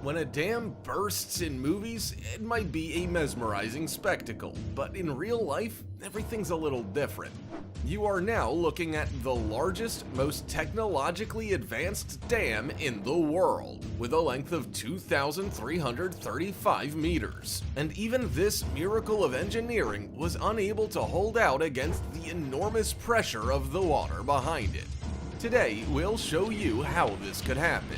When a dam bursts in movies, it might be a mesmerizing spectacle, but in real life, everything's a little different. You are now looking at the largest, most technologically advanced dam in the world, with a length of 2,335 meters. And even this miracle of engineering was unable to hold out against the enormous pressure of the water behind it. Today, we'll show you how this could happen.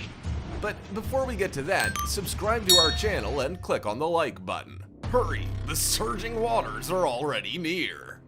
But before we get to that, subscribe to our channel and click on the like button. Hurry, the surging waters are already near.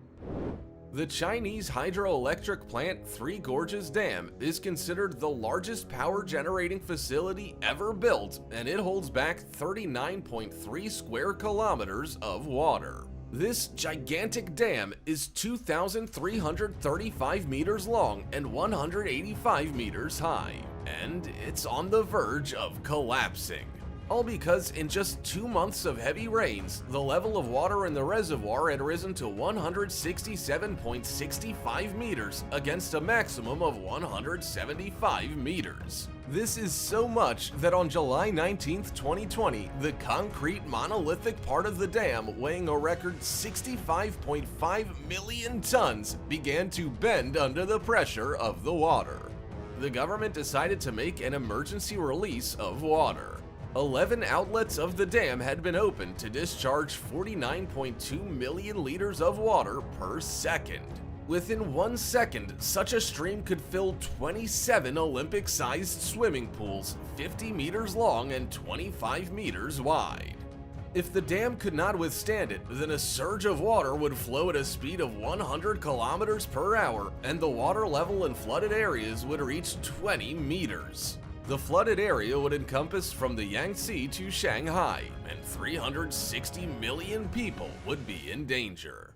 The Chinese hydroelectric plant Three Gorges Dam is considered the largest power generating facility ever built, and it holds back 39.3 square kilometers of water. This gigantic dam is 2,335 meters long and 185 meters high, and it's on the verge of collapsing. All because in just 2 months of heavy rains, the level of water in the reservoir had risen to 167.65 meters against a maximum of 175 meters. This is so much that on July 19, 2020, the concrete monolithic part of the dam, weighing a record 65.5 million tons, began to bend under the pressure of the water. The government decided to make an emergency release of water. 11 outlets of the dam had been opened to discharge 49.2 million liters of water per second. Within 1 second, such a stream could fill 27 Olympic-sized swimming pools, 50 meters long and 25 meters wide. If the dam could not withstand it, then a surge of water would flow at a speed of 100 kilometers per hour, and the water level in flooded areas would reach 20 meters. The flooded area would encompass from the Yangtze to Shanghai, and 360 million people would be in danger.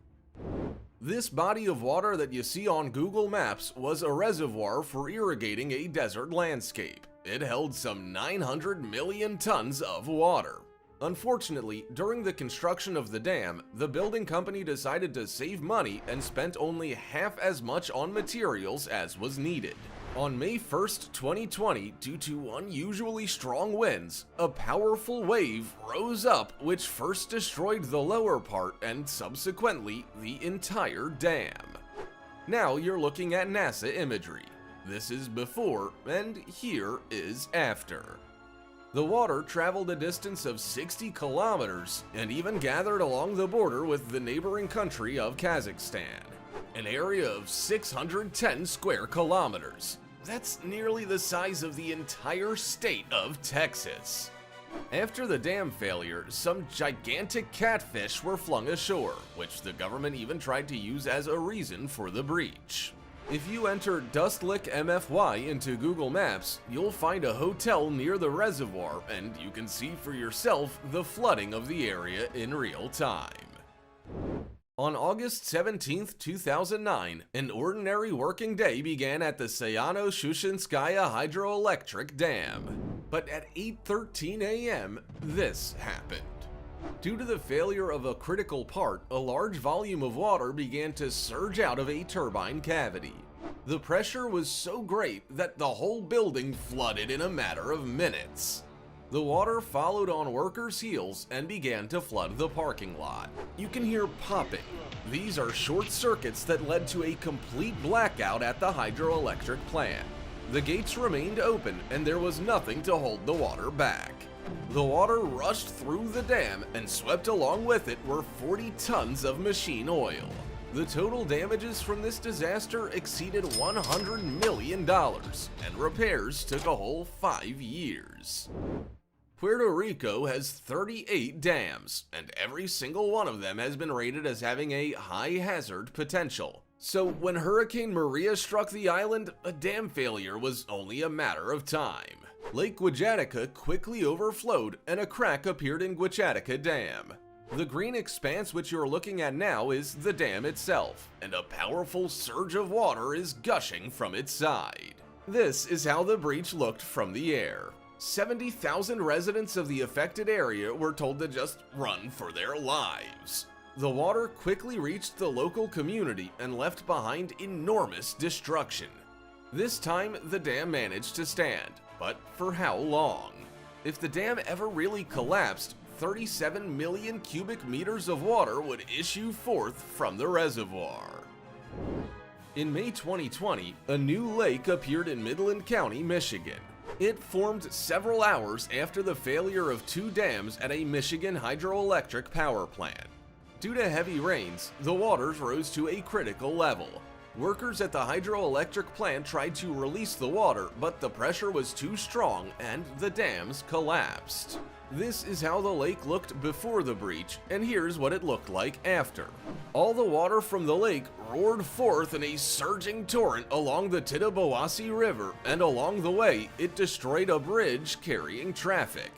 This body of water that you see on Google Maps was a reservoir for irrigating a desert landscape. It held some 900 million tons of water. Unfortunately, during the construction of the dam, the building company decided to save money and spent only half as much on materials as was needed. On May 1st, 2020, due to unusually strong winds, a powerful wave rose up which first destroyed the lower part and subsequently the entire dam. Now you're looking at NASA imagery. This is before and here is after. The water traveled a distance of 60 kilometers and even gathered along the border with the neighboring country of Kazakhstan, an area of 610 square kilometers. That's nearly the size of the entire state of Texas. After the dam failure, some gigantic catfish were flung ashore, which the government even tried to use as a reason for the breach. If you enter Dustlick MFY into Google Maps, you'll find a hotel near the reservoir, and you can see for yourself the flooding of the area in real time. On August 17, 2009, an ordinary working day began at the Sayano-Shushenskaya Hydroelectric Dam. But at 8:13 a.m., this happened. Due to the failure of a critical part, a large volume of water began to surge out of a turbine cavity. The pressure was so great that the whole building flooded in a matter of minutes. The water followed on workers' heels and began to flood the parking lot. You can hear popping. These are short circuits that led to a complete blackout at the hydroelectric plant. The gates remained open and there was nothing to hold the water back. The water rushed through the dam and swept along with it were 40 tons of machine oil. The total damages from this disaster exceeded $100 million, and repairs took a whole 5 years. Puerto Rico has 38 dams, and every single one of them has been rated as having a high hazard potential. So when Hurricane Maria struck the island, a dam failure was only a matter of time. Lake Guajatica quickly overflowed and a crack appeared in Guajatica Dam. The green expanse which you're looking at now is the dam itself, and a powerful surge of water is gushing from its side. This is how the breach looked from the air. 70,000 residents of the affected area were told to just run for their lives. The water quickly reached the local community and left behind enormous destruction. This time, the dam managed to stand, but for how long? If the dam ever really collapsed, 37 million cubic meters of water would issue forth from the reservoir. In May 2020, a new lake appeared in Midland County, Michigan. It formed several hours after the failure of 2 dams at a Michigan hydroelectric power plant. Due to heavy rains, the waters rose to a critical level. Workers at the hydroelectric plant tried to release the water, but the pressure was too strong and the dams collapsed. This is how the lake looked before the breach, and here's what it looked like after. All the water from the lake roared forth in a surging torrent along the Tittabawassee River, and along the way, it destroyed a bridge carrying traffic.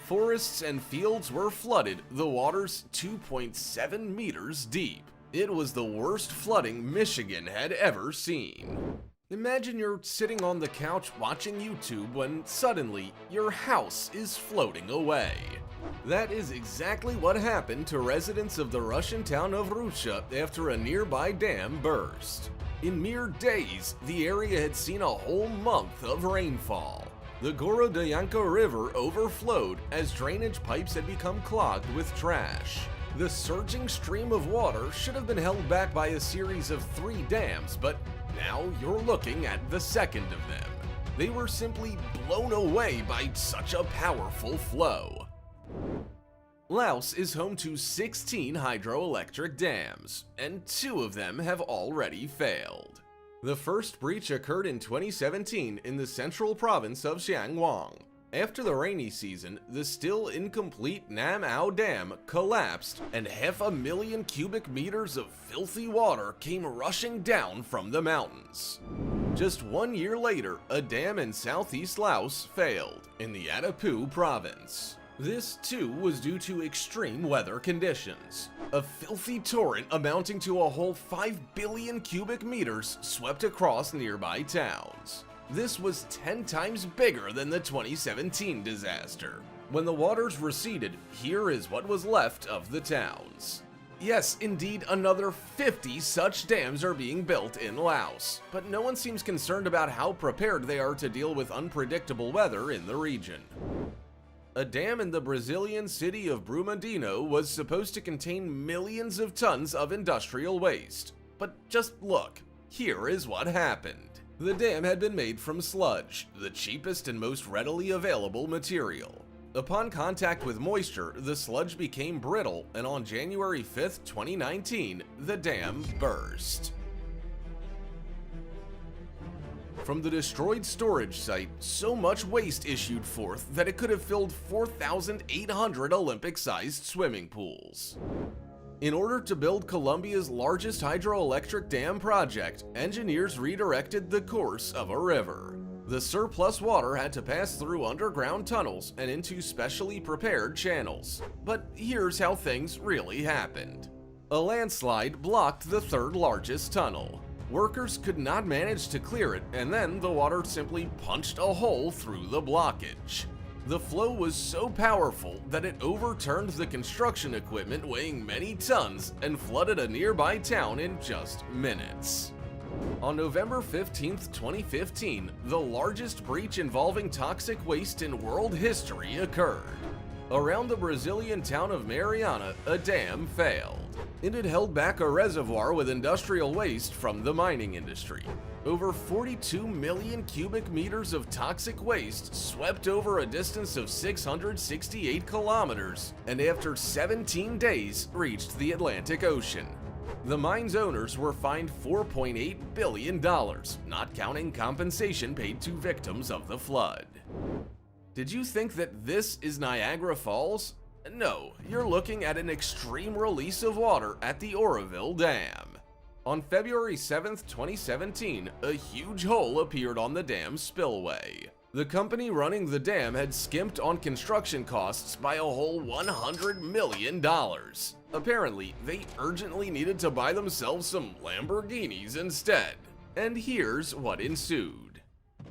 Forests and fields were flooded, the waters 2.7 meters deep. It was the worst flooding Michigan had ever seen. Imagine you're sitting on the couch watching YouTube when suddenly your house is floating away. That is exactly what happened to residents of the Russian town of Russia after a nearby dam burst. In mere days, the area had seen a whole month of rainfall. The Gorodoyanka River overflowed as drainage pipes had become clogged with trash. The surging stream of water should have been held back by a series of 3 dams, but now you're looking at the second of them. They were simply blown away by such a powerful flow. Laos is home to 16 hydroelectric dams, and 2 of them have already failed. The first breach occurred in 2017 in the central province of Xiangwang. After the rainy season, the still incomplete Nam Ao Dam collapsed and 500,000 cubic meters of filthy water came rushing down from the mountains. Just 1 year later, a dam in southeast Laos failed in the Attapeu province. This too was due to extreme weather conditions. A filthy torrent amounting to a whole 5 billion cubic meters swept across nearby towns. This was 10 times bigger than the 2017 disaster. When the waters receded, here is what was left of the towns. Yes, indeed, another 50 such dams are being built in Laos, but no one seems concerned about how prepared they are to deal with unpredictable weather in the region. A dam in the Brazilian city of Brumadinho was supposed to contain millions of tons of industrial waste. But just look, here is what happened. The dam had been made from sludge, the cheapest and most readily available material. Upon contact with moisture, the sludge became brittle, and on January 5, 2019, the dam burst. From the destroyed storage site, so much waste issued forth that it could have filled 4,800 Olympic-sized swimming pools. In order to build Colombia's largest hydroelectric dam project, engineers redirected the course of a river. The surplus water had to pass through underground tunnels and into specially prepared channels. But here's how things really happened. A landslide blocked the 3rd largest tunnel. Workers could not manage to clear it, and then the water simply punched a hole through the blockage. The flow was so powerful that it overturned the construction equipment weighing many tons and flooded a nearby town in just minutes. On November 15, 2015, the largest breach involving toxic waste in world history occurred. Around the Brazilian town of Mariana, a dam failed. It had held back a reservoir with industrial waste from the mining industry. Over 42 million cubic meters of toxic waste swept over a distance of 668 kilometers, and after 17 days reached the Atlantic Ocean. The mine's owners were fined $4.8 billion, not counting compensation paid to victims of the flood. Did you think that this is Niagara Falls? No, you're looking at an extreme release of water at the Oroville Dam. On February 7, 2017, a huge hole appeared on the dam's spillway. The company running the dam had skimped on construction costs by a whole $100 million. Apparently, they urgently needed to buy themselves some Lamborghinis instead. And here's what ensued.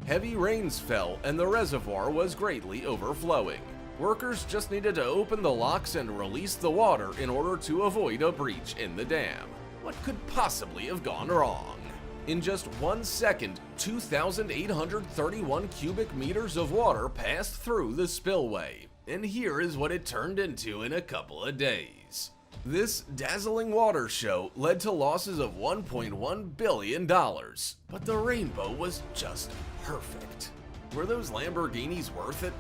Heavy rains fell and the reservoir was greatly overflowing. Workers just needed to open the locks and release the water in order to avoid a breach in the dam. What could possibly have gone wrong? In just 1 second, 2,831 cubic meters of water passed through the spillway, and here is what it turned into in a couple of days. This dazzling water show led to losses of $1.1 billion, but the rainbow was just perfect. Were those Lamborghinis worth it?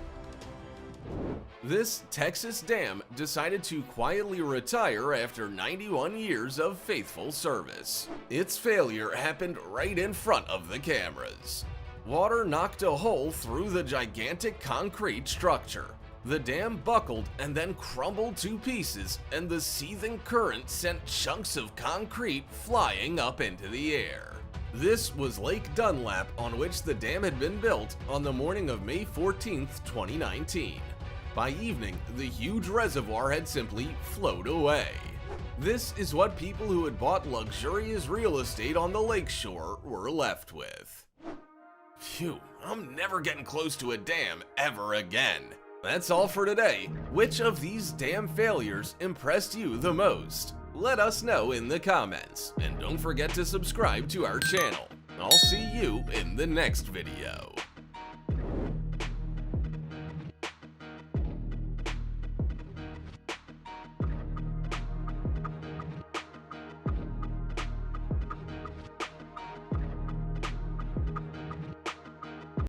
This Texas dam decided to quietly retire after 91 years of faithful service. Its failure happened right in front of the cameras. Water knocked a hole through the gigantic concrete structure. The dam buckled and then crumbled to pieces, and the seething current sent chunks of concrete flying up into the air. This was Lake Dunlap, on which the dam had been built on the morning of May 14, 2019. By evening, the huge reservoir had simply flowed away. This is what people who had bought luxurious real estate on the lakeshore were left with. Phew, I'm never getting close to a dam ever again. That's all for today. Which of these dam failures impressed you the most? Let us know in the comments, and don't forget to subscribe to our channel. I'll see you in the next video.